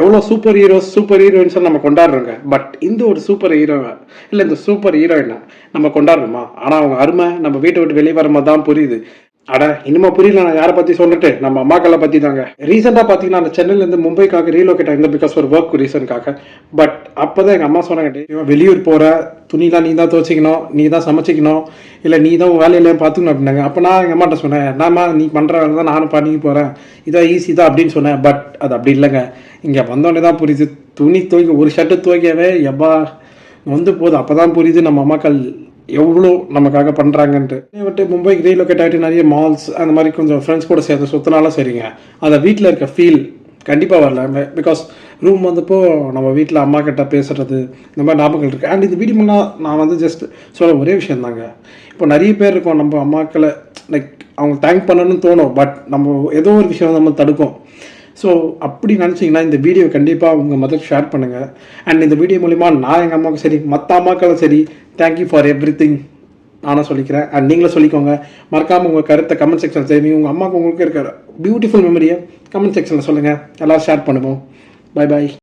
எவ்வளோ super heroines நம்ம கொண்டாடுறோங்க. But இந்த ஒரு சூப்பர் ஹீரோவை இல்லை இந்த சூப்பர் ஹீரோயினை நம்ம கொண்டாடுறோமா? ஆனால் அவங்க அருமை நம்ம வீட்டை விட்டு வெளியே வரும்போது தான் புரியுது. அட இன்னுமா புரியல. நான் யாரை பற்றி சொல்லிட்டு நம்ம அம்மாக்களை பற்றி தாங்க. ரீசெண்டாக பார்த்தீங்கன்னா அந்த சென்னையிலேருந்து மும்பைக்காக ரீலோகேட் ஆகிருந்தேன் பிகாஸ் ஒரு ஒர்க் ரீசனுக்காக. பட் அப்போ தான் எங்கள் அம்மா சொன்னாங்க, வெளியூர் போகிற துணிலாம் நீ தான் துவச்சிக்கணும், நீ தான் சமைச்சிக்கணும், இல்லை நீ தான் வேலையிலையும் பார்த்துக்கணும் அப்படின்னாங்க. அப்போ நான் எங்கள் அம்மாட்ட சொன்னேன், நான்மா நீ பண்ணுற வேலை தான் நானும் பண்ணி போகிறேன், இதான் ஈஸி தான் அப்படின்னு சொன்னேன். பட் அது அப்படி இல்லைங்க. இங்கே வந்தோடனே தான் புரியுது. துணி துவைக்க ஒரு ஷர்ட்டு துவைக்கவே எவ்வா வந்து போகுது. அப்போ தான் புரியுது நம்ம அம்மாக்கள் எவ்வளோ நமக்காக பண்ணுறாங்கன்ட்டு. விட்டு மும்பைக்கு ரீலோகேட் ஆகிட்டு நிறைய மால்ஸ் அந்த மாதிரி கொஞ்சம் ஃப்ரெண்ட்ஸ் கூட சேர்ந்து சுற்றினாலும் சரிங்க, அந்த வீட்டில் இருக்க ஃபீல் கண்டிப்பாக வரல. பிகாஸ் ரூம் வந்தப்போ நம்ம வீட்டில் அம்மா கிட்ட பேசுகிறது இந்த மாதிரி ஞாபகங்கள் இருக்குது. அண்ட் இந்த வீடியோ நான் வந்து ஜஸ்ட் சொல்ல ஒரே விஷயம் தாங்க. இப்போ நிறைய பேர் இருக்கோம் நம்ம அம்மாக்களை லைக் அவங்க தேங்க் பண்ணணும்னு தோணும். பட் நம்ம ஏதோ ஒரு விஷயம் நம்ம தடுக்கும். ஸோ அப்படி நினச்சிங்கன்னா இந்த வீடியோ கண்டிப்பாக உங்கள் மதர் ஷேர் பண்ணுங்கள். அண்ட் இந்த வீடியோ மூலிமா நான் எங்கள் அம்மாவுக்கு சரி மற்ற அம்மாக்களும் சரி தேங்க்யூ ஃபார் எவ்ரிதிங் நானும் சொல்லிக்கிறேன். அண்ட் நீங்களும் சொல்லிக்கோங்க. மறக்காமல் உங்கள் கருத்தை கமெண்ட் செக்ஷன் செய்வீங்க. உங்கள் அம்மாவுக்கு உங்களுக்கு இருக்கிற பியூட்டிஃபுல் மெமரியை கமெண்ட் செக்ஷனில் சொல்லுங்கள். எல்லோரும் ஷேர் பண்ணுவோம். Bye bye.